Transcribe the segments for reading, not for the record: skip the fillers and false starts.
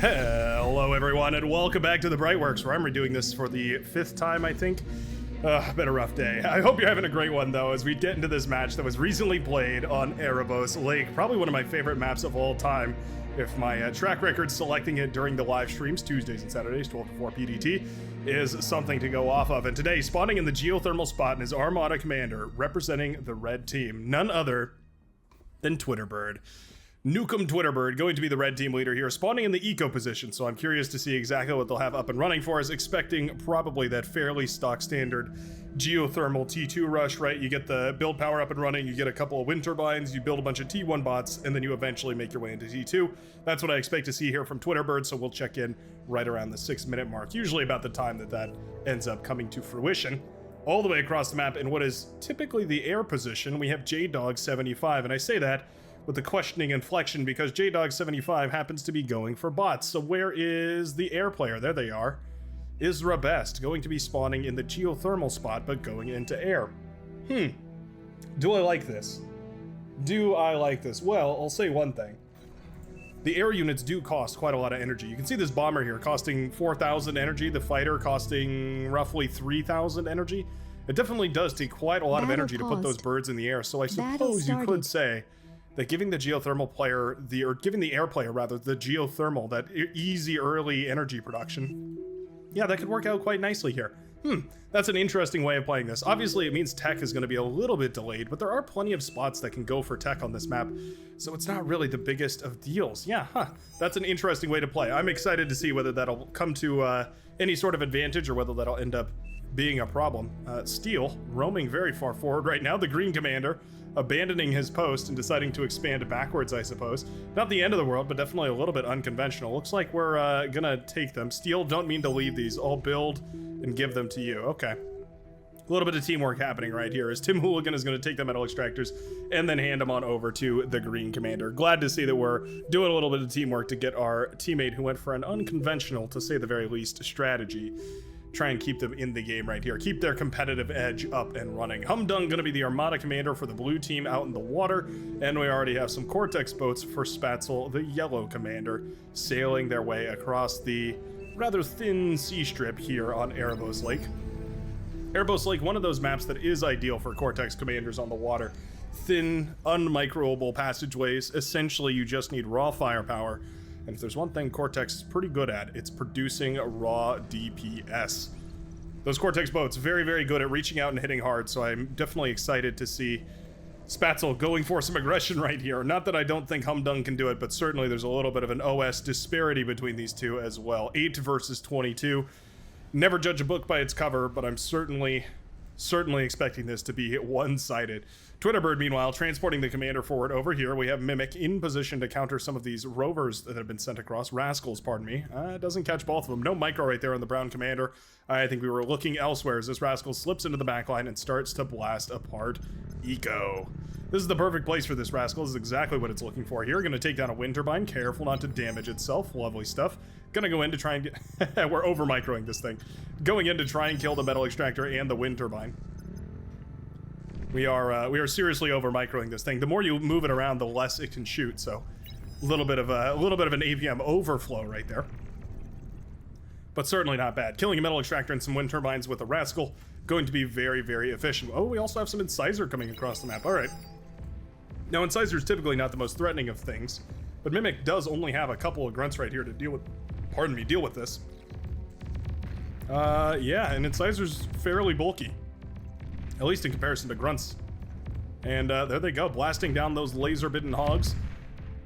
Hello everyone and welcome back to the Brightworks, where I'm redoing this for the 5th time, I think. Been a rough day. I hope you're having a great one though, as we get into this match that was recently played on Erebos Lake. Probably one of my favorite maps of all time, if my track record selecting it during the live streams, Tuesdays and Saturdays, 12 to 4 PDT, is something to go off of. And today, spawning in the geothermal spot in his Armada commander, representing the red team, none other than Twitterbird. Nukem Twitterbird going to be the red team leader here, spawning in the eco position, so I'm curious to see exactly what they'll have up and running for us, expecting probably that fairly stock standard geothermal T2 rush, right? You get the build power up and running, you get a couple of wind turbines, you build a bunch of T1 bots, and then you eventually make your way into T2. That's what I expect to see here from Twitterbird, so we'll check in right around the 6-minute mark, usually about the time that ends up coming to fruition. All the way across the map in what is typically the air position, we have JDog75, and I say that with the questioning inflection because JDog75 happens to be going for bots. So where is the air player? There they are. Isra Best going to be spawning in the geothermal spot, but going into air. Do I like this? Do I like this? Well, I'll say one thing. The air units do cost quite a lot of energy. You can see this bomber here costing 4,000 energy, the fighter costing roughly 3,000 energy. It definitely does take quite a lot of energy to put those birds in the air, so I suppose you could say that giving the geothermal player, giving the air player rather, the geothermal, that easy early energy production, yeah, that could work out quite nicely here. That's an interesting way of playing this. Obviously, it means tech is going to be a little bit delayed, but there are plenty of spots that can go for tech on this map, so it's not really the biggest of deals. Yeah, that's an interesting way to play. I'm excited to see whether that'll come to any sort of advantage or whether that'll end up being a problem. Steel, roaming very far forward right now. The green commander abandoning his post and deciding to expand backwards, I suppose. Not the end of the world, but definitely a little bit unconventional. Looks like we're gonna take them. Steel, don't mean to leave these. I'll build and give them to you. Okay. A little bit of teamwork happening right here as Tim Hooligan is going to take the metal extractors and then hand them on over to the green commander. Glad to see that we're doing a little bit of teamwork to get our teammate who went for an unconventional, to say the very least, strategy. Try and keep them in the game right here. Keep their competitive edge up and running. Humdung gonna be the Armada commander for the blue team out in the water, and we already have some Cortex boats for Spatzel, the yellow commander, sailing their way across the rather thin sea strip here on Erebos Lake. Erebos Lake, one of those maps that is ideal for Cortex commanders on the water. Thin, unmicroable passageways. Essentially, you just need raw firepower. And if there's one thing Cortex is pretty good at, it's producing raw DPS. Those Cortex boats, very, very good at reaching out and hitting hard, so I'm definitely excited to see Spatzel going for some aggression right here. Not that I don't think Humdung can do it, but certainly there's a little bit of an OS disparity between these two as well. 8 versus 22. Never judge a book by its cover, but I'm certainly expecting this to be one-sided. Twitterbird, meanwhile, transporting the commander forward over here. We have Mimic in position to counter some of these rovers that have been sent across. Rascals, pardon me. Doesn't catch both of them. No micro right there on the brown commander. I think we were looking elsewhere as this Rascal slips into the backline and starts to blast apart Eco. This is the perfect place for this Rascal. This is exactly what it's looking for here. Gonna take down a wind turbine. Careful not to damage itself. Lovely stuff. Gonna go in to try and get... We're over-microing this thing. Going in to try and kill the metal extractor and the wind turbine. We are seriously over-microing this thing. The more you move it around, the less it can shoot, so a little bit of an APM overflow right there. But certainly not bad. Killing a metal extractor and some wind turbines with a Rascal, going to be very, very efficient. Oh, we also have some Incisor coming across the map. All right. Now, Incisor is typically not the most threatening of things, but Mimic does only have a couple of grunts right here to deal with this. Yeah, and Incisor's fairly bulky, at least in comparison to grunts. And there they go, blasting down those laser-bitten hogs,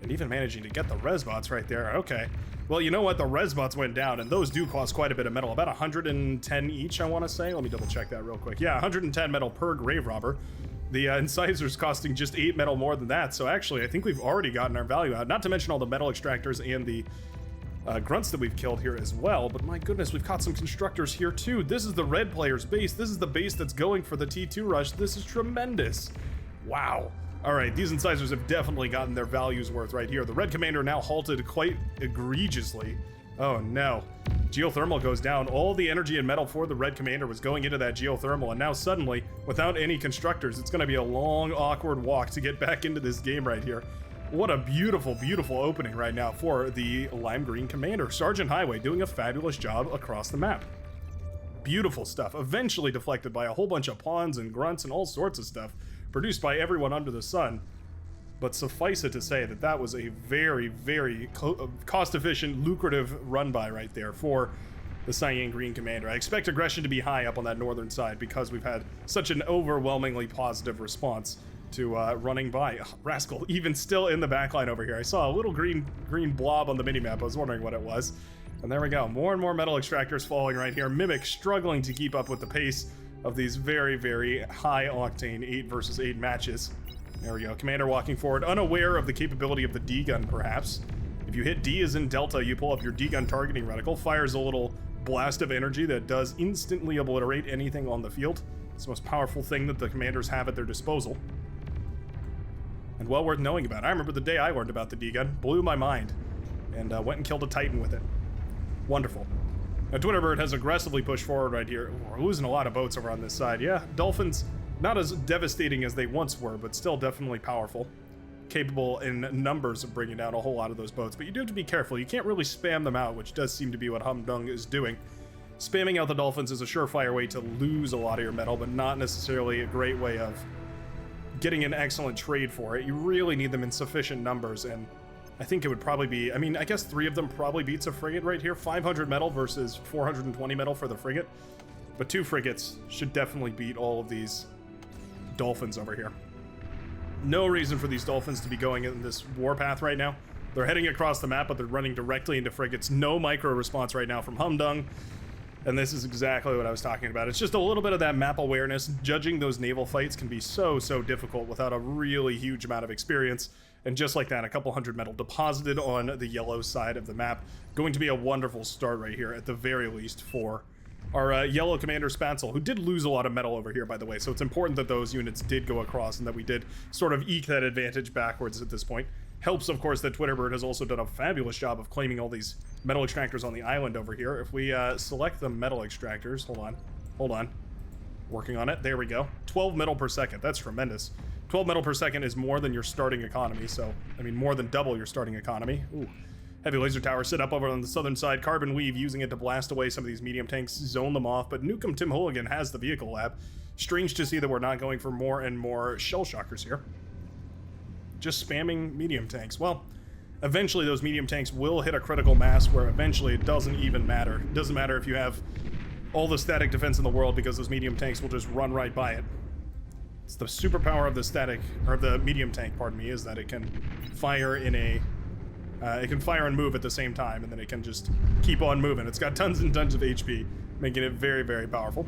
and even managing to get the Resbots right there. Okay. Well, you know what? The Resbots went down, and those do cost quite a bit of metal. About 110 each, I want to say. Let me double-check that real quick. Yeah, 110 metal per Grave Robber. The Incisors costing just 8 metal more than that, so actually, I think we've already gotten our value out. Not to mention all the metal extractors and the grunts that we've killed here as well, but my goodness, we've caught some constructors here too. This is the red player's base. This is the base that's going for the T2 rush. This is tremendous. Wow. All right, these Incisors have definitely gotten their values worth right here. The red commander now halted quite egregiously. Oh no. Geothermal goes down. All the energy and metal for the red commander was going into that geothermal, and now suddenly, without any constructors, it's going to be a long, awkward walk to get back into this game right here. What a beautiful, beautiful opening right now for the Lime Green Commander. Sergeant Highway doing a fabulous job across the map. Beautiful stuff, eventually deflected by a whole bunch of pawns and grunts and all sorts of stuff produced by everyone under the sun. But suffice it to say that that was a very, very cost-efficient, lucrative run-by right there for the Cyan Green Commander. I expect aggression to be high up on that northern side because we've had such an overwhelmingly positive response to running by. Oh, Rascal, even still in the backline over here. I saw a little green blob on the minimap. I was wondering what it was. And there we go. More and more metal extractors falling right here. Mimic struggling to keep up with the pace of these very, very high-octane 8 versus 8 matches. There we go. Commander walking forward, unaware of the capability of the D-gun, perhaps. If you hit D as in Delta, you pull up your D-gun targeting reticle, fires a little blast of energy that does instantly obliterate anything on the field. It's the most powerful thing that the commanders have at their disposal. And well worth knowing about. I remember the day I learned about the D-gun. Blew my mind. And went and killed a Titan with it. Wonderful. Now, Twitterbird has aggressively pushed forward right here. We're losing a lot of boats over on this side. Yeah, Dolphins, not as devastating as they once were, but still definitely powerful. Capable in numbers of bringing down a whole lot of those boats. But you do have to be careful. You can't really spam them out, which does seem to be what Humdung is doing. Spamming out the Dolphins is a surefire way to lose a lot of your metal, but not necessarily a great way of getting an excellent trade for it. You really need them in sufficient numbers, and I think it would probably be, I mean, I guess 3 of them probably beats a frigate right here. 500 metal versus 420 metal for the frigate. But 2 frigates should definitely beat all of these Dolphins over here. No reason for these Dolphins to be going in this warpath right now. They're heading across the map, but they're running directly into frigates. No micro response right now from Humdung. And this is exactly what I was talking about. It's just a little bit of that map awareness. Judging those naval fights can be so difficult without a really huge amount of experience. And just like that, a couple hundred metal deposited on the yellow side of the map. Going to be a wonderful start right here, at the very least, for our yellow commander Spancel, who did lose a lot of metal over here, by the way. So it's important that those units did go across and that we did sort of eke that advantage backwards at this point. Helps, of course, that Twitterbird has also done a fabulous job of claiming all these metal extractors on the island over here. If we select the metal extractors, hold on. Working on it, there we go. 12 metal per second, that's tremendous. 12 metal per second is more than your starting economy, so, I mean, more than double your starting economy. Ooh. Heavy laser tower set up over on the southern side. Carbon weave using it to blast away some of these medium tanks, zone them off, but Nukem Tim Hooligan has the vehicle lab. Strange to see that we're not going for more and more shell shockers here. Just spamming medium tanks. Well, eventually those medium tanks will hit a critical mass where eventually it doesn't even matter. It doesn't matter if you have all the static defense in the world, because those medium tanks will just run right by it. It's the superpower of the static, or the medium tank, pardon me, is that it can fire in a... it can fire and move at the same time, and then it can just keep on moving. It's got tons and tons of HP, making it very powerful.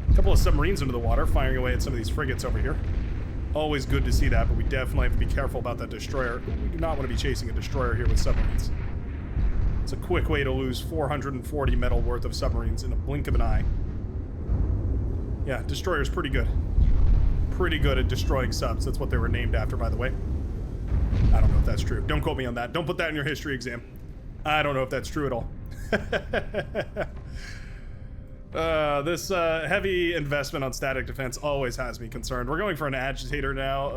A couple of submarines into the water, firing away at some of these frigates over here. Always good to see that, but we definitely have to be careful about that destroyer. We do not want to be chasing a destroyer here with submarines. It's a quick way to lose 440 metal worth of submarines in a blink of an eye. Yeah, destroyer's pretty good. Pretty good at destroying subs. That's what they were named after, by the way. I don't know if that's true. Don't quote me on that. Don't put that in your history exam. I don't know if that's true at all. This heavy investment on static defense always has me concerned. We're going for an agitator now.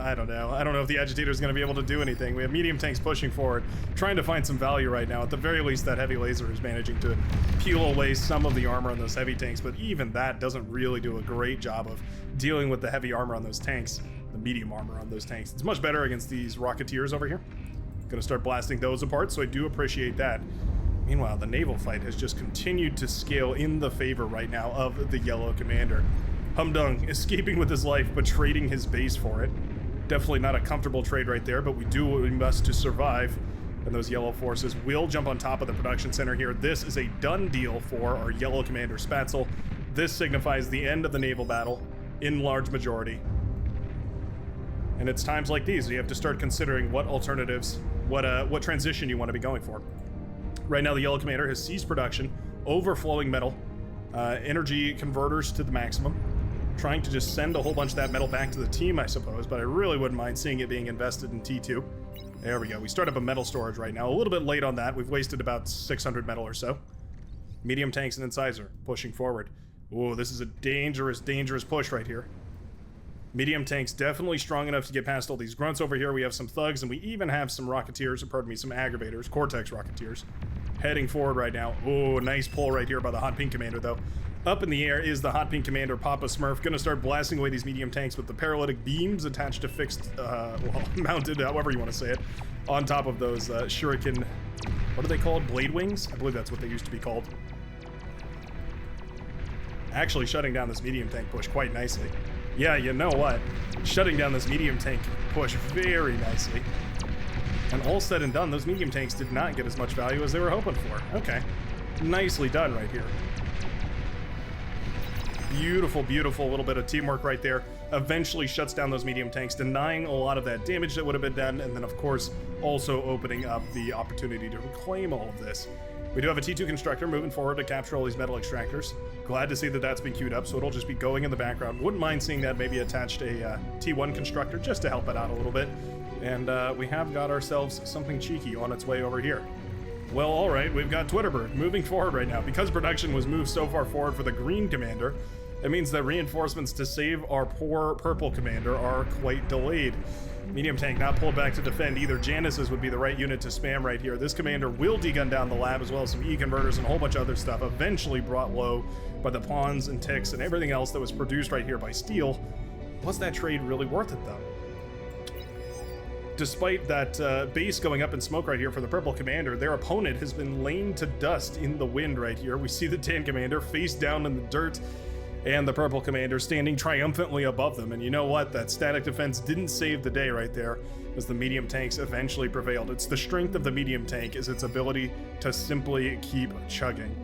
I don't know. I don't know if the agitator is going to be able to do anything. We have medium tanks pushing forward, trying to find some value right now. At the very least, that heavy laser is managing to peel away some of the armor on those heavy tanks, but even that doesn't really do a great job of dealing with the heavy armor on those tanks, the medium armor on those tanks. It's much better against these Rocketeers over here. Gonna start blasting those apart, so I do appreciate that. Meanwhile, the naval fight has just continued to scale in the favor right now of the yellow commander. Humdung escaping with his life, but trading his base for it. Definitely not a comfortable trade right there, but we do what we must to survive. And those yellow forces will jump on top of the production center here. This is a done deal for our yellow commander Spancel. This signifies the end of the naval battle in large majority. And it's times like these you have to start considering what alternatives, what transition you want to be going for. Right now, the yellow commander has seized production, overflowing metal, energy converters to the maximum, trying to just send a whole bunch of that metal back to the team, I suppose, but I really wouldn't mind seeing it being invested in T2. There we go. We start up a metal storage right now. A little bit late on that. We've wasted about 600 metal or so. Medium tanks and incisor pushing forward. Ooh, this is a dangerous push right here. Medium tanks definitely strong enough to get past all these grunts over here. We have some thugs, and we even have some rocketeers, or pardon me, some aggravators, Cortex rocketeers, heading forward right now. Oh, nice pull right here by the Hot Pink Commander, though. Up in the air is the Hot Pink Commander, Papa Smurf, gonna start blasting away these medium tanks with the paralytic beams attached to fixed, well, mounted, however you want to say it, on top of those shuriken, what are they called? Blade wings? I believe that's what they used to be called. Actually shutting down this medium tank push quite nicely. Yeah, you know what? Shutting down this medium tank push very nicely. And all said and done, those medium tanks did not get as much value as they were hoping for. Okay. Nicely done right here. Beautiful, beautiful little bit of teamwork right there. Eventually shuts down those medium tanks, denying a lot of that damage that would have been done, and then, of course, also opening up the opportunity to reclaim all of this. We do have a T2 constructor moving forward to capture all these metal extractors. Glad to see that that's been queued up, so it'll just be going in the background. Wouldn't mind seeing that maybe attached a T1 constructor just to help it out a little bit. And we have got ourselves something cheeky on its way over here. Well, all right, we've got Twitterbird moving forward right now. Because production was moved so far forward for the green commander, it means that reinforcements to save our poor purple commander are quite delayed. Medium tank not pulled back to defend either. Janice's would be the right unit to spam right here. This commander will degun down the lab, as well as some E-converters and a whole bunch of other stuff, eventually brought low by the pawns and ticks and everything else that was produced right here by steel. Was that trade really worth it, though? Despite that base going up in smoke right here for the purple commander, their opponent has been laid to dust in the wind right here. We see the tan commander face down in the dirt, and the purple commander standing triumphantly above them. And you know what? That static defense didn't save the day right there, as the medium tanks eventually prevailed. It's the strength of the medium tank is its ability to simply keep chugging.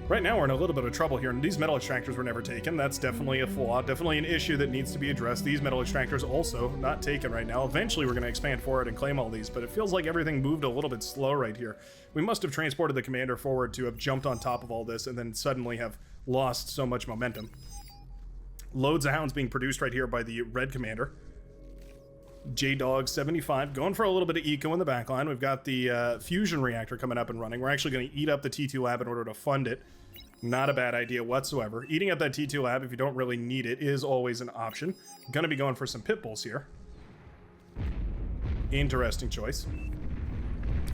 Right now we're in a little bit of trouble here, and these metal extractors were never taken. That's definitely a flaw, definitely an issue that needs to be addressed. These metal extractors also not taken right now. Eventually we're going to expand forward and claim all these, but it feels like everything moved a little bit slow right here. We must have transported the commander forward to have jumped on top of all this and then suddenly have lost so much momentum. Loads of hounds being produced right here by the red commander. J-Dog 75 going for a little bit of eco in the backline. We've got the fusion reactor coming up and running. We're actually going to eat up the T2 lab in order to fund it. Not a bad idea whatsoever. Eating up that T2 lab if you don't really need it is always an option. I'm going to be going for some pit bulls here. Interesting choice.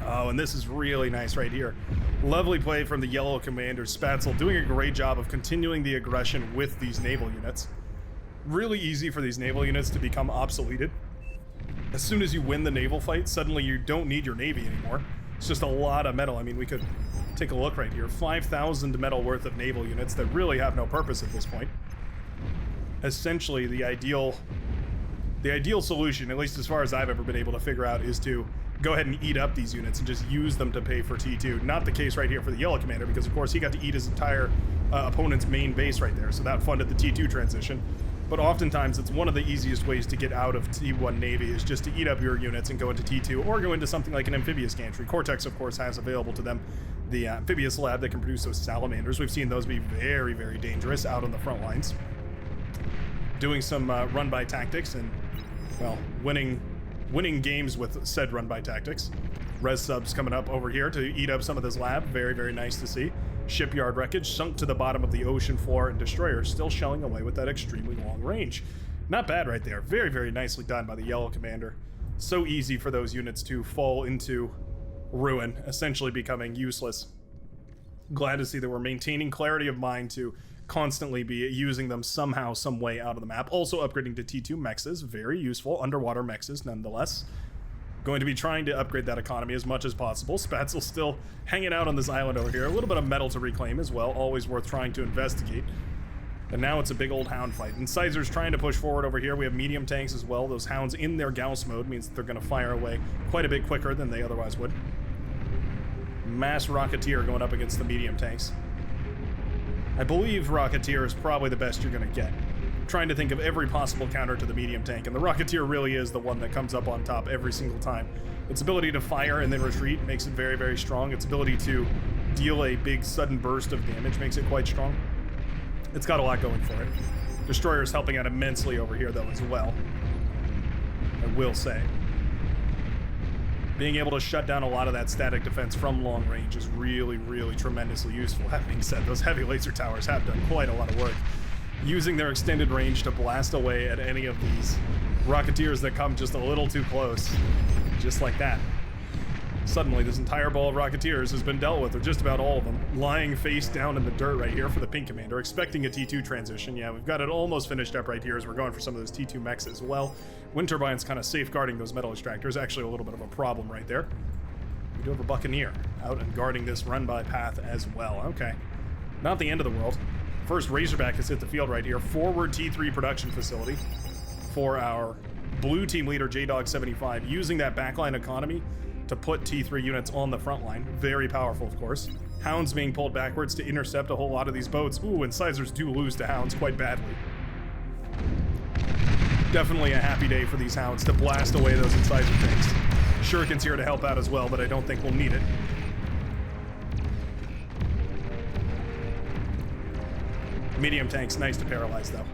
Oh, and this is really nice right here. Lovely play from the yellow commander, Spatzel, doing a great job of continuing the aggression with these naval units. Really easy for these naval units to become obsoleted. As soon as you win the naval fight, suddenly you don't need your navy anymore. It's just a lot of metal. I mean, we could take a look right here. 5,000 metal worth of naval units that really have no purpose at this point. Essentially, the ideal solution, at least as far as I've ever been able to figure out, is to go ahead and eat up these units and just use them to pay for T2. Not the case right here for the yellow commander, because of course he got to eat his entire opponent's main base right there, so that funded the T2 transition. But oftentimes it's one of the easiest ways to get out of T1 Navy is just to eat up your units and go into T2, or go into something like an amphibious gantry. Cortex, of course, has available to them the amphibious lab that can produce those salamanders. We've seen those be very, very dangerous out on the front lines. Doing some run-by tactics and, well, winning games with said run-by tactics. Res subs coming up over here to eat up some of this lab. Very, very nice to see. Shipyard wreckage sunk to the bottom of the ocean floor, and destroyers still shelling away with that extremely long range. Not bad right there. Very, very nicely done by the yellow commander. So easy for those units to fall into ruin, essentially becoming useless. Glad to see that we're maintaining clarity of mind to constantly be using them somehow, some way out of the map. Also upgrading to T2 mexes, very useful. Underwater mexes, nonetheless. Going to be trying to upgrade that economy as much as possible. Spatzel still hanging out on this island over here. A little bit of metal to reclaim as well, always worth trying to investigate. And now it's a big old hound fight. And Sizer's trying to push forward over here. We have medium tanks as well. Those hounds in their Gauss mode means that they're going to fire away quite a bit quicker than they otherwise would. Mass Rocketeer going up against the medium tanks. I believe Rocketeer is probably the best you're going to get. Trying to think of every possible counter to the medium tank, and the Rocketeer really is the one that comes up on top every single time. Its ability to fire and then retreat makes it very, very strong. Its ability to deal a big sudden burst of damage makes it quite strong. It's got a lot going for it. Destroyer's helping out immensely over here, though, as well. I will say. Being able to shut down a lot of that static defense from long range is really, really tremendously useful. That being said, those heavy laser towers have done quite a lot of work. using their extended range to blast away at any of these Rocketeers that come just a little too close. Just like that. Suddenly, this entire ball of Rocketeers has been dealt with, or just about all of them, lying face down in the dirt right here for the Pink Commander, expecting a T2 transition. Yeah, we've got it almost finished up right here as we're going for some of those T2 mechs as well. Wind Turbine's kind of safeguarding those metal extractors, actually a little bit of a problem right there. We do have a Buccaneer out and guarding this run-by path as well. Okay, not the end of the world. First Razorback has hit the field right here. Forward T3 production facility for our blue team leader, JDog75, using that backline economy to put T3 units on the front line. Very powerful, of course. Hounds being pulled backwards to intercept a whole lot of these boats. Ooh, incisors do lose to Hounds quite badly. Definitely a happy day for these Hounds to blast away those incisor tanks. Shuriken's here to help out as well, but I don't think we'll need it. Medium tanks, nice to paralyze though.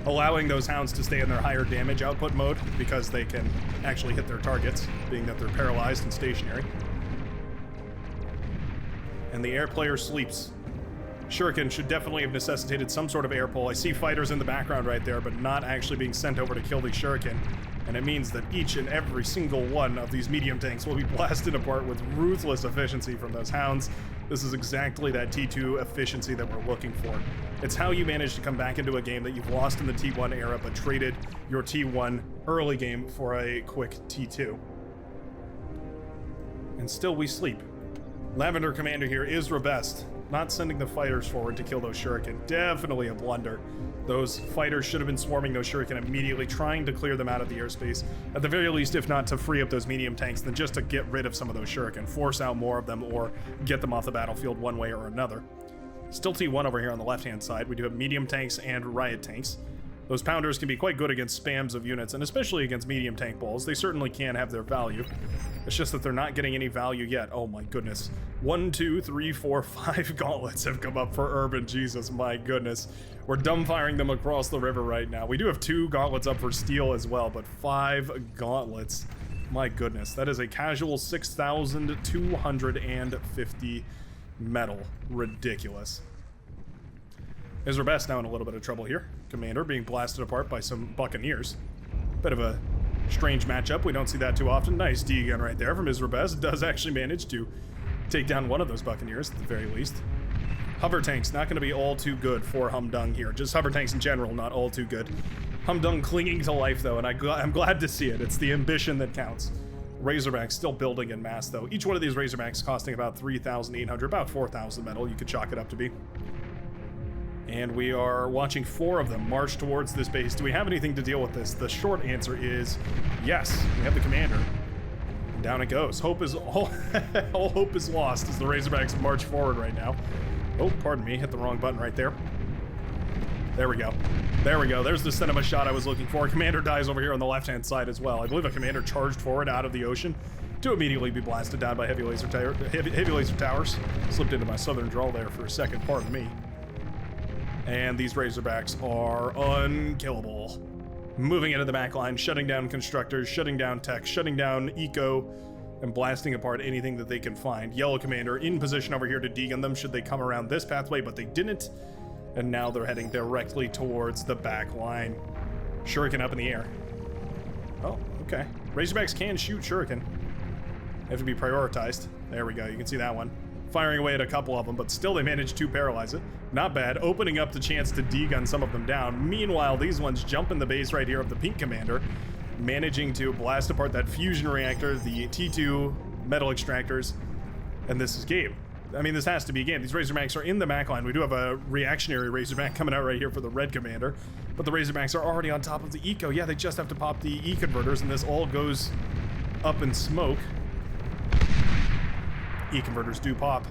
Allowing those Hounds to stay in their higher damage output mode because they can actually hit their targets, being that they're paralyzed and stationary. And the air player sleeps. Shuriken should definitely have necessitated some sort of air pull. I see fighters in the background right there, but not actually being sent over to kill the Shuriken. And it means that each and every single one of these medium tanks will be blasted apart with ruthless efficiency from those Hounds. This is exactly that T2 efficiency that we're looking for. It's how you manage to come back into a game that you've lost in the T1 era, but traded your T1 early game for a quick T2. And still we sleep. Lavender Commander here is Rabest, not sending the fighters forward to kill those Shuriken. Definitely a blunder. Those fighters should have been swarming those Shuriken immediately, trying to clear them out of the airspace. At the very least, if not to free up those medium tanks, then just to get rid of some of those Shuriken, force out more of them, or get them off the battlefield one way or another. Still T1 over here on the left-hand side. We do have medium tanks and riot tanks. Those pounders can be quite good against spams of units, and especially against medium tank balls. They certainly can have their value. It's just that they're not getting any value yet. Oh my goodness. 1, 2, 3, 4, 5 gauntlets have come up for Urban. Jesus, my goodness. We're dumbfiring them across the river right now. We do have 2 gauntlets up for steel as well, but 5 gauntlets. My goodness. That is a casual 6,250 metal. Ridiculous. Razorbacks now in a little bit of trouble here. Commander being blasted apart by some Buccaneers. Bit of a strange matchup. We don't see that too often. Nice D gun right there from Razorbacks. Does actually manage to take down one of those Buccaneers at the very least. Hover tanks not going to be all too good for Humdung here. Just hover tanks in general, not all too good. Humdung clinging to life though, and I'm glad to see it. It's the ambition that counts. Razorbacks still building en masse though. Each one of these Razorbacks costing about 3,800, about 4,000 metal. You could chalk it up to be. And we are watching 4 of them march towards this base. Do we have anything to deal with this? The short answer is yes. We have the commander. And down it goes. Hope is all hope is lost as the Razorbacks march forward right now. Oh, pardon me. Hit the wrong button right there. There we go. There we go. There's the cinema shot I was looking for. Commander dies over here on the left-hand side as well. I believe a commander charged forward out of the ocean to immediately be blasted down by heavy laser towers. Slipped into my southern drawl there for a second. Pardon me. And these Razorbacks are unkillable. Moving into the back line, shutting down constructors, shutting down tech, shutting down eco, and blasting apart anything that they can find. Yellow Commander in position over here to degun them should they come around this pathway, but they didn't. And now they're heading directly towards the back line. Shuriken up in the air. Oh, okay. Razorbacks can shoot Shuriken. They have to be prioritized. There we go, you can see that one. Firing away at a couple of them, but still they managed to paralyze it. Not bad, opening up the chance to degun some of them down. Meanwhile, these ones jump in the base right here of the Pink Commander, managing to blast apart that fusion reactor, the T2 metal extractors, and this is game. I mean, this has to be game. These Razorbacks are in the back line. We do have a reactionary Razorback coming out right here for the Red Commander, but the Razorbacks are already on top of the eco. Yeah, they just have to pop the E-converters, and this all goes up in smoke. E-converters do pop.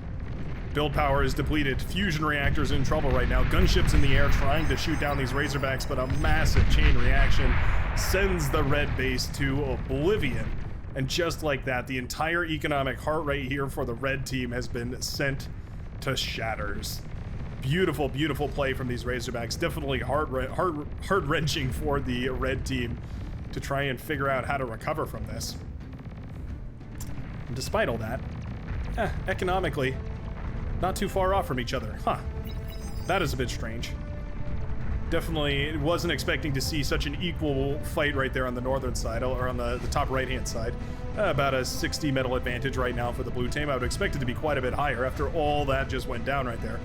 Build power is depleted. Fusion reactors in trouble right now. Gunships in the air trying to shoot down these Razorbacks, but a massive chain reaction sends the red base to oblivion. And just like that, the entire economic heart rate here for the red team has been sent to shatters. Beautiful, beautiful play from these Razorbacks. Definitely heart-wrenching for the red team to try and figure out how to recover from this. And despite all that, economically, not too far off from each other. Huh. That is a bit strange. Definitely wasn't expecting to see such an equal fight right there on the northern side, or on the top right-hand side. About a 60 metal advantage right now for the blue team. I would expect it to be quite a bit higher after all that just went down right there.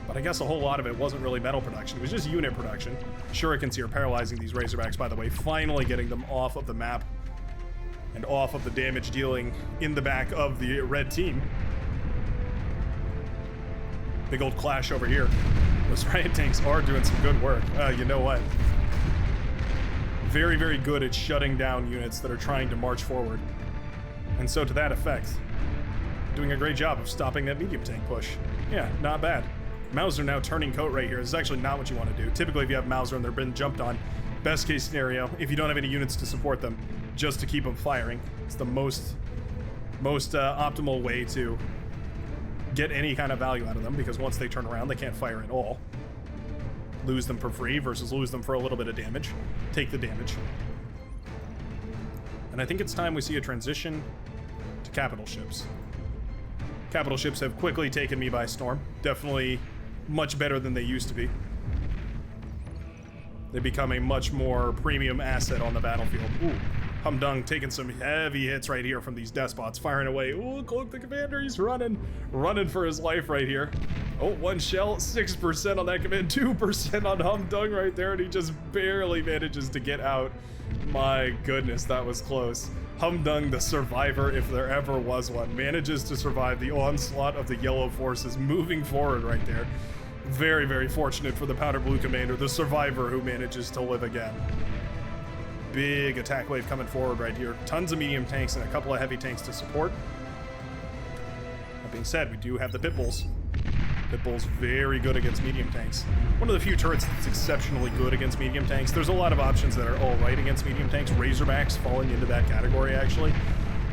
But I guess a whole lot of it wasn't really metal production. It was just unit production. Shurikens here paralyzing these Razorbacks, by the way, finally getting them off of the map and off of the damage dealing in the back of the red team. Big old clash over here. Those riot tanks are doing some good work. You know what? Very, very good at shutting down units that are trying to march forward. And so to that effect, doing a great job of stopping that medium tank push. Yeah, not bad. Mauser now turning coat right here. This is actually not what you want to do. Typically, if you have Mauser and they're been jumped on, best case scenario, if you don't have any units to support them, just to keep them firing. It's the most optimal way to get any kind of value out of them, because once they turn around, they can't fire at all. Lose them for free versus lose them for a little bit of damage. Take the damage. And I think it's time we see a transition to capital ships. Capital ships have quickly taken me by storm. Definitely much better than they used to be. They become a much more premium asset on the battlefield. Ooh, Humdung taking some heavy hits right here from these despots, firing away. Ooh, Cloak the Commander, he's running for his life right here. Oh, one shell, 6% on that command, 2% on Humdung right there, and he just barely manages to get out. My goodness, that was close. Humdung, the survivor, if there ever was one, manages to survive the onslaught of the yellow forces moving forward right there. Very, very fortunate for the powder blue commander, the survivor who manages to live again. Big attack wave coming forward right here. Tons of medium tanks and a couple of heavy tanks to support. That being said, we do have the Pitbulls. Pitbull's very good against medium tanks. One of the few turrets that's exceptionally good against medium tanks. There's a lot of options that are all right against medium tanks. Razorbacks falling into that category, actually.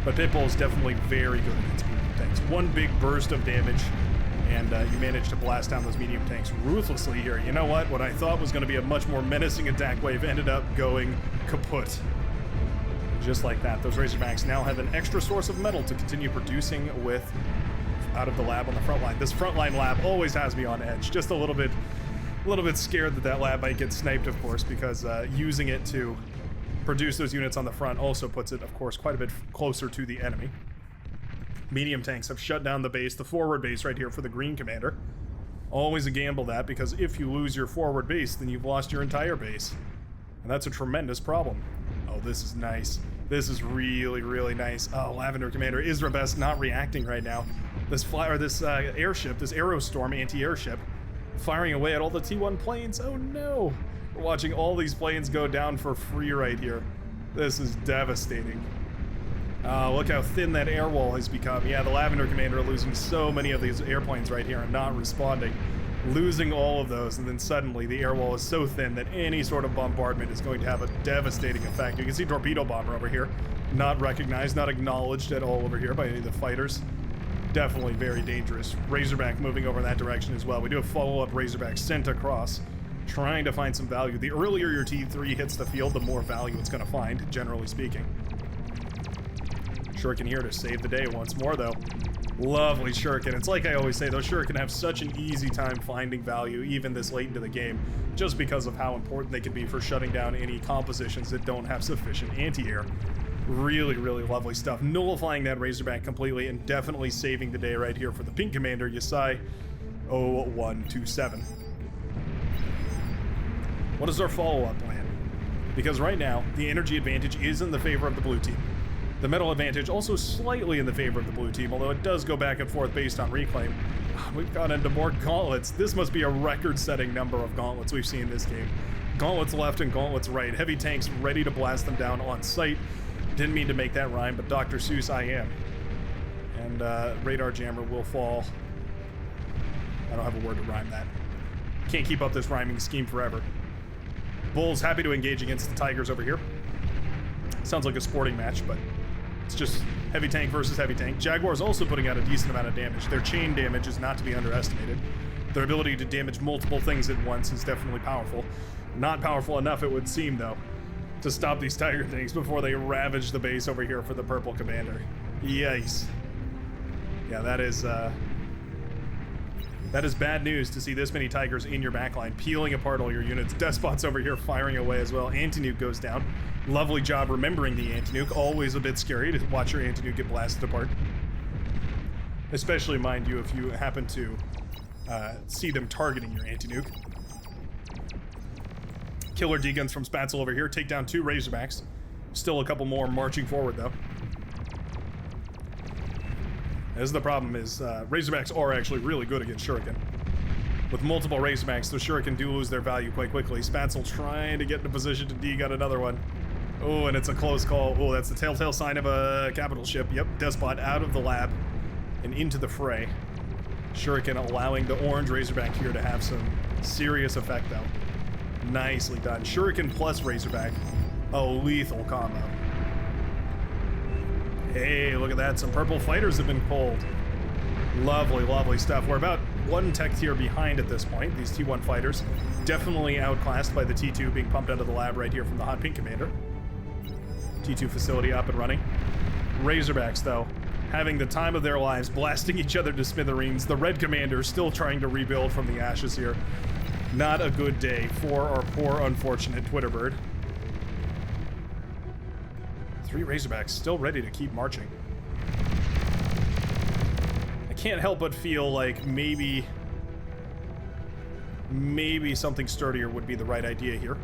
But Pitbull is definitely very good against medium tanks. One big burst of damage, and you manage to blast down those medium tanks ruthlessly here. You know what? What I thought was going to be a much more menacing attack wave ended up going kaput. Just like that. Those Razorbacks now have an extra source of metal to continue producing with out of the lab on the front line. This frontline lab always has me on edge. Just a little bit scared that that lab might get sniped, of course, because using it to produce those units on the front also puts it, of course, quite a bit closer to the enemy. Medium tanks have shut down the base, the forward base right here for the green commander. Always a gamble that, because if you lose your forward base, then you've lost your entire base. And that's a tremendous problem. Oh, this is nice. This is really, really nice. Oh, Lavender Commander Israbest not reacting right now. This airship, this Aerostorm anti-airship, firing away at all the T1 planes. Oh no! We're watching all these planes go down for free right here. This is devastating. Look how thin that air wall has become. Yeah, the Lavender Commander losing so many of these airplanes right here and not responding. Losing all of those, and then suddenly the air wall is so thin that any sort of bombardment is going to have a devastating effect. You can see Torpedo Bomber over here. Not recognized, not acknowledged at all over here by any of the fighters. Definitely very dangerous. Razorback moving over in that direction as well. We do have follow-up Razorback sent across, trying to find some value. The earlier your T3 hits the field, the more value it's going to find, generally speaking. Shuriken here to save the day once more, though. Lovely Shuriken. It's like I always say, those Shuriken have such an easy time finding value, even this late into the game, just because of how important they can be for shutting down any compositions that don't have sufficient anti-air. Really, really lovely stuff. Nullifying that Razorback completely and definitely saving the day right here for the pink commander, Yasai 0127. What is our follow-up plan? Because right now, the energy advantage is in the favor of the blue team. The metal advantage also slightly in the favor of the blue team, although it does go back and forth based on reclaim. We've gone into more gauntlets. This must be a record-setting number of gauntlets we've seen in this game. Gauntlets left and gauntlets right. Heavy tanks ready to blast them down on sight. Didn't mean to make that rhyme, but Dr. Seuss, I am. And Radar Jammer will fall. I don't have a word to rhyme that. Can't keep up this rhyming scheme forever. Bull's happy to engage against the Tigers over here. Sounds like a sporting match, but it's just heavy tank versus heavy tank. Jaguar's also putting out a decent amount of damage. Their chain damage is not to be underestimated. Their ability to damage multiple things at once is definitely powerful. Not powerful enough, it would seem, though, to stop these Tiger things before they ravage the base over here for the purple commander. Yikes. Yeah, that That is bad news to see this many Tigers in your backline, peeling apart all your units. Despot's over here firing away as well. Anti-nuke goes down. Lovely job remembering the anti-nuke. Always a bit scary to watch your anti-nuke get blasted apart. Especially, mind you, if you happen to see them targeting your anti-nuke. Killer D-guns from Spatzel over here. Take down 2 Razorbacks. Still a couple more marching forward, though. This is the problem is Razorbacks are actually really good against Shuriken. With multiple Razorbacks, the Shuriken do lose their value quite quickly. Spatzel trying to get in a position to D-gun another one. Oh, and it's a close call. Oh, that's the telltale sign of a capital ship. Yep, Despot out of the lab and into the fray. Shuriken allowing the orange Razorback here to have some serious effect, though. Nicely done. Shuriken plus Razorback. A lethal combo. Hey, look at that. Some purple fighters have been pulled. Lovely, lovely stuff. We're about 1 tech tier behind at this point. These T1 fighters definitely outclassed by the T2 being pumped out of the lab right here from the Hot Pink Commander. T2 facility up and running. Razorbacks, though, having the time of their lives, blasting each other to smithereens. The Red Commander still trying to rebuild from the ashes here. Not a good day for our poor, unfortunate Twitter bird. 3 Razorbacks still ready to keep marching. I can't help but feel like maybe something sturdier would be the right idea here.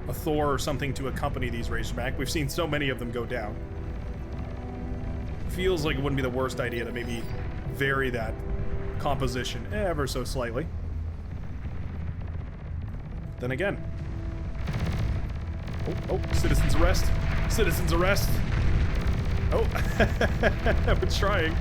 A Thor or something to accompany these Razorback. We've seen so many of them go down. Feels like it wouldn't be the worst idea to maybe vary that composition ever so slightly. Then again. Oh, citizens arrest. Citizens arrest. Oh, we're trying.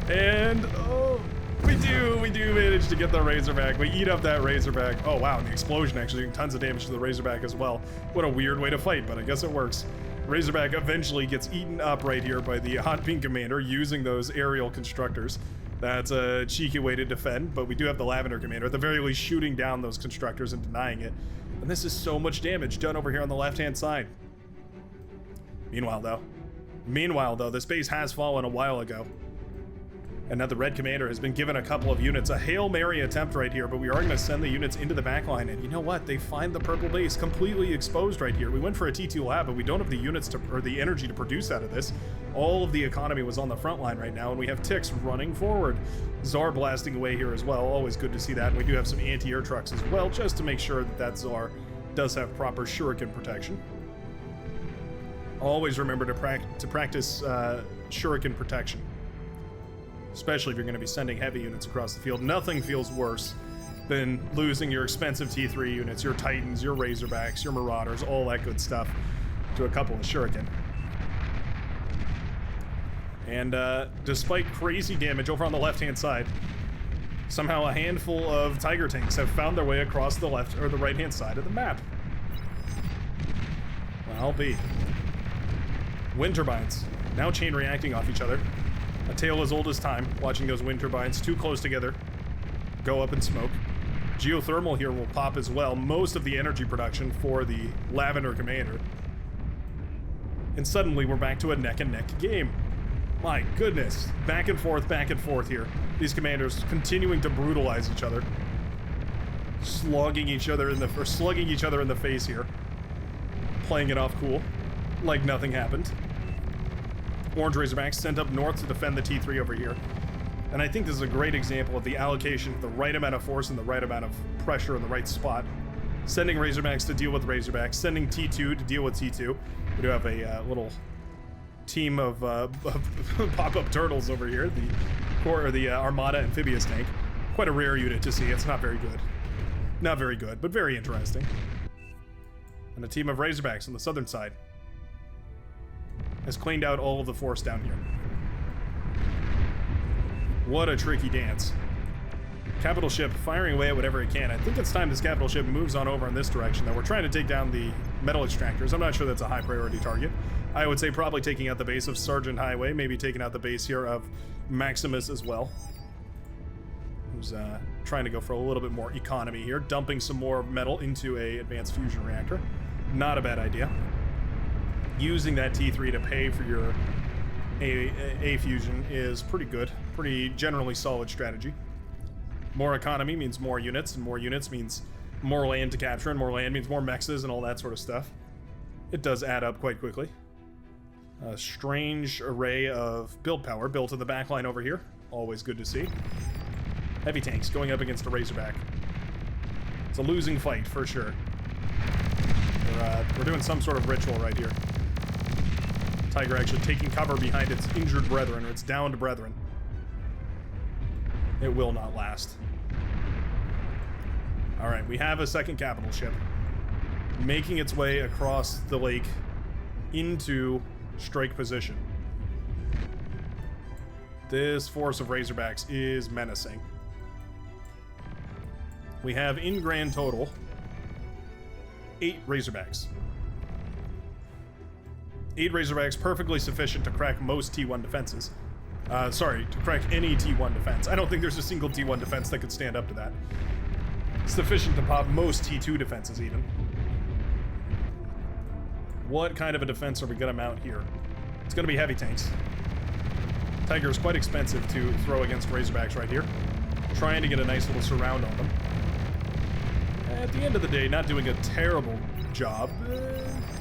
And, oh, we do manage to get the Razorback. We eat up that Razorback. Oh, wow, and the explosion actually doing tons of damage to the Razorback as well. What a weird way to fight, but I guess it works. Razorback eventually gets eaten up right here by the Hot Pink Commander using those aerial constructors. That's a cheeky way to defend, but we do have the Lavender Commander, at the very least shooting down those constructors and denying it. And this is so much damage done over here on the left-hand side. Meanwhile, though, this base has fallen a while ago. And now the Red Commander has been given a couple of units. A Hail Mary attempt right here, but we are going to send the units into the backline. And you know what? They find the purple base completely exposed right here. We went for a T2 lab, but we don't have the units to, or the energy to produce out of this. All of the economy was on the front line right now, and we have ticks running forward. Czar blasting away here as well. Always good to see that. And we do have some anti-air trucks as well, just to make sure that that Czar does have proper Shuriken protection. Always remember to practice Shuriken protection, especially if you're going to be sending heavy units across the field. Nothing feels worse than losing your expensive T3 units, your Titans, your Razorbacks, your Marauders, all that good stuff to a couple of Shuriken. And despite crazy damage over on the left-hand side, somehow a handful of Tiger tanks have found their way across the left or the right-hand side of the map. Well, I'll be. Wind turbines, now chain reacting off each other. A tale as old as time, watching those wind turbines too close together go up in smoke. Geothermal here will pop as well, most of the energy production for the Lavender Commander. And suddenly we're back to a neck-and-neck game. My goodness, back and forth here. These commanders continuing to brutalize each other. Slugging each other in the face here. Playing it off cool, like nothing happened. Orange Razorbacks sent up north to defend the T3 over here. And I think this is a great example of the allocation of the right amount of force and the right amount of pressure in the right spot. Sending Razorbacks to deal with Razorbacks, sending T2 to deal with T2. We do have a little team of pop-up turtles over here, the Armada Amphibious tank. Quite a rare unit to see. It's not very good. Not very good, but very interesting. And a team of Razorbacks on the southern side has cleaned out all of the force down here. What a tricky dance. Capital ship firing away at whatever it can. I think it's time this capital ship moves on over in this direction, though. We're trying to take down the metal extractors. I'm not sure that's a high priority target. I would say probably taking out the base of Sergeant Highway, maybe taking out the base here of Maximus as well. Who's trying to go for a little bit more economy here, dumping some more metal into a advanced fusion reactor. Not a bad idea. Using that T3 to pay for your A fusion is pretty good. Pretty generally solid strategy. More economy means more units, and more units means more land to capture, and more land means more mexes and all that sort of stuff. It does add up quite quickly. A strange array of build power built in the backline over here. Always good to see. Heavy tanks going up against a Razorback. It's a losing fight for sure. We're doing some sort of ritual right here. Tiger actually taking cover behind its injured brethren, or its downed brethren. It will not last. Alright, we have a second capital ship making its way across the lake into strike position. This force of Razorbacks is menacing. We have in grand total 8 Razorbacks. 8 Razorbacks, perfectly sufficient to crack most T1 defenses. Sorry, to crack any T1 defense. I don't think there's a single T1 defense that could stand up to that. Sufficient to pop most T2 defenses, even. What kind of a defense are we gonna mount here? It's gonna be heavy tanks. Tiger is quite expensive to throw against Razorbacks right here. Trying to get a nice little surround on them. At the end of the day, not doing a terrible job.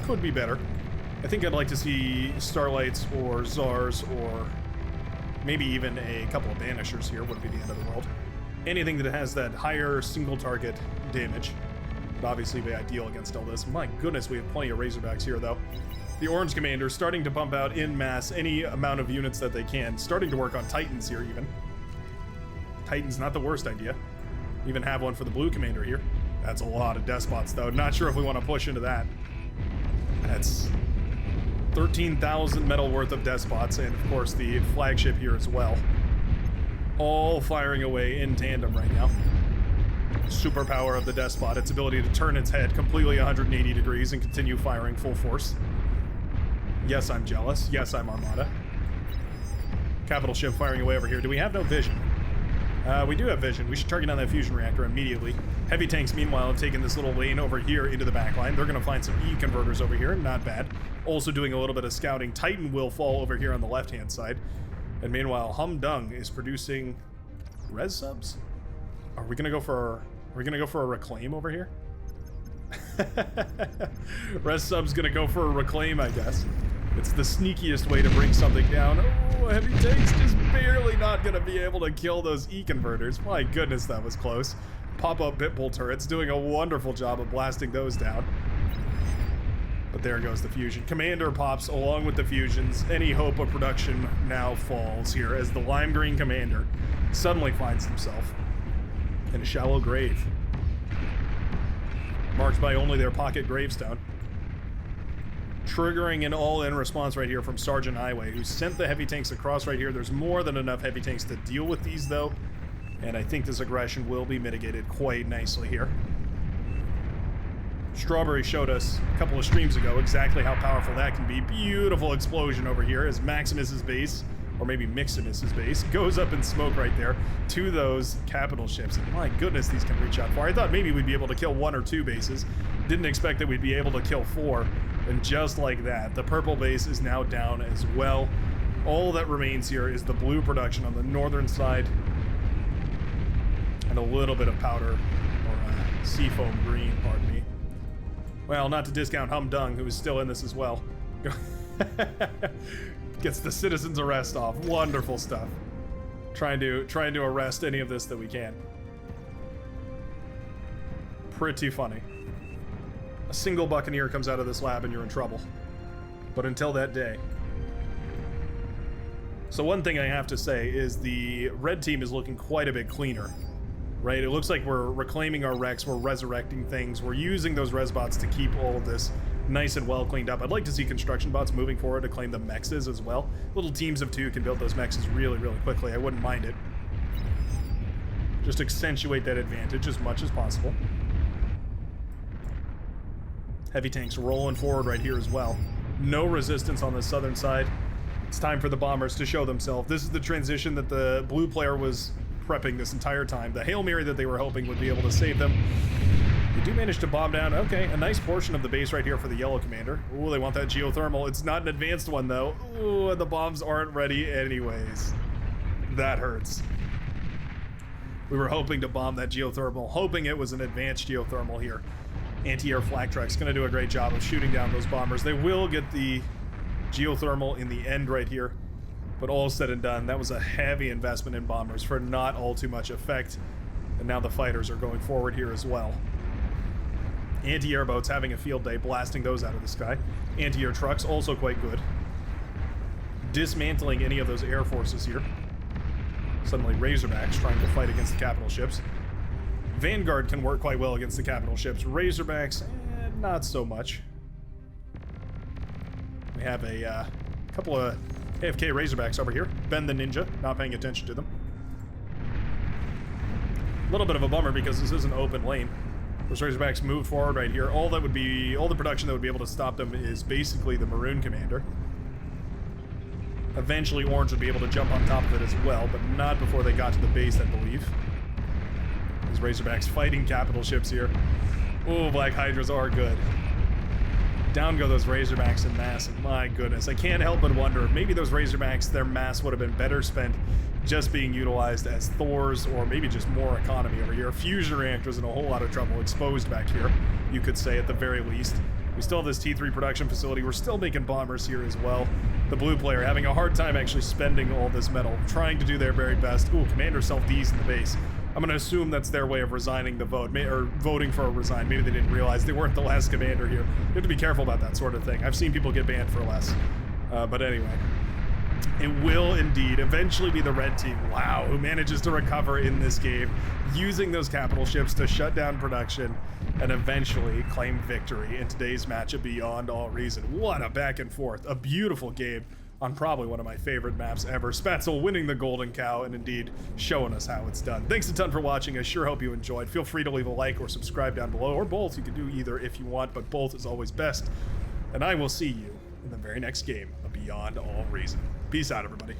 Could be better. I think I'd like to see Starlights or Zars or maybe even a couple of Banishers here. Wouldn't be the end of the world. Anything that has that higher single target damage would obviously be ideal against all this. My goodness, we have plenty of Razorbacks here, though. The Orange Commander starting to pump out in mass any amount of units that they can. Starting to work on Titans here, even. Titans, not the worst idea. Even have one for the Blue Commander here. That's a lot of Despots, though. Not sure if we want to push into that. That's 13,000 metal worth of Despots, and of course the flagship here as well. All firing away in tandem right now. Superpower of the Despot, its ability to turn its head completely 180 degrees and continue firing full force. Yes, I'm jealous. Yes, I'm Armada. Capital ship firing away over here. Do we have no vision? We do have vision. We should target on that fusion reactor immediately. Heavy tanks, meanwhile, have taken this little lane over here into the backline. They're going to find some E-converters over here. Not bad. Also doing a little bit of scouting. Titan will fall over here on the left-hand side. And meanwhile, Humdung is producing res subs? Are we going to go for... Are we going to go for a reclaim over here? Res sub's going to go for a reclaim, I guess. It's the sneakiest way to bring something down. Oh, heavy tanks just barely not going to be able to kill those E-converters. My goodness, that was close. Pop-up Bitbull turrets doing a wonderful job of blasting those down. But there goes the fusion. Commander pops along with the fusions. Any hope of production now falls here as the lime green commander suddenly finds himself in a shallow grave, marked by only their pocket gravestone. Triggering an all-in response right here from Sergeant Highway, who sent the heavy tanks across right here. There's more than enough heavy tanks to deal with these, though, and I think this aggression will be mitigated quite nicely here. Strawberry showed us a couple of streams ago exactly how powerful that can be. Beautiful explosion over here as Maximus's base, or maybe Miximus's base, goes up in smoke right there to those capital ships. And my goodness, these can reach out far. I thought maybe we'd be able to kill 1 or 2 bases. Didn't expect that we'd be able to kill 4. And just like that, the purple base is now down as well. All that remains here is the blue production on the northern side. And a little bit of powder, or seafoam green, pardon me. Well, not to discount Humdung, who is still in this as well. Gets the citizen's arrest off. Wonderful stuff. Trying to arrest any of this that we can. Pretty funny. A single Buccaneer comes out of this lab and you're in trouble. But until that day. So one thing I have to say is the red team is looking quite a bit cleaner. Right? It looks like we're reclaiming our wrecks, we're resurrecting things, we're using those res bots to keep all of this nice and well cleaned up. I'd like to see construction bots moving forward to claim the mexes as well. Little teams of 2 can build those mexes really, really quickly. I wouldn't mind it. Just accentuate that advantage as much as possible. Heavy tanks rolling forward right here as well. No resistance on the southern side. It's time for the bombers to show themselves. This is the transition that the blue player was prepping this entire time. The Hail Mary that they were hoping would be able to save them. They do manage to bomb down, okay, a nice portion of the base right here for the yellow commander. Ooh, they want that geothermal. It's not an advanced one, though. Ooh, and the bombs aren't ready anyways. That hurts. We were hoping to bomb that geothermal, hoping it was an advanced geothermal here. Anti-air flak truck's going to do a great job of shooting down those bombers. They will get the geothermal in the end right here. But all said and done, that was a heavy investment in bombers for not all too much effect. And now the fighters are going forward here as well. Anti-air boats having a field day, blasting those out of the sky. Anti-air trucks also quite good. Dismantling any of those air forces here. Suddenly Razorbacks trying to fight against the capital ships. Vanguard can work quite well against the capital ships. Razorbacks, not so much. We have a couple of AFK Razorbacks over here. Ben the Ninja, not paying attention to them. A little bit of a bummer because this is an open lane. Those Razorbacks move forward right here. All the production that would be able to stop them is basically the Maroon Commander. Eventually Orange would be able to jump on top of it as well, but not before they got to the base, I believe. These Razorbacks fighting capital ships here. Oh, Black Hydras are good. Down go those Razorbacks in mass, and my goodness, I can't help but wonder, maybe those Razorbacks, their mass would have been better spent just being utilized as Thors, or maybe just more economy over here. Fusion reactors in a whole lot of trouble, exposed back here, you could say at the very least. We still have this T3 production facility. We're still making bombers here as well. The blue player having a hard time actually spending all this metal, trying to do their very best. Ooh, Commander self-D's in the base. I'm going to assume that's their way of resigning the vote, or voting for a resign. Maybe they didn't realize they weren't the last commander here. You have to be careful about that sort of thing. I've seen people get banned for less. But anyway, it will indeed eventually be the red team, wow, who manages to recover in this game, using those capital ships to shut down production and eventually claim victory in today's matchup beyond all reason. What a back and forth. A beautiful game on probably one of my favorite maps ever. Spatzel winning the Golden Cow and indeed showing us how it's done. Thanks a ton for watching. I sure hope you enjoyed. Feel free to leave a like or subscribe down below, or both. You can do either if you want, but both is always best. And I will see you in the very next game of Beyond All Reason. Peace out, everybody.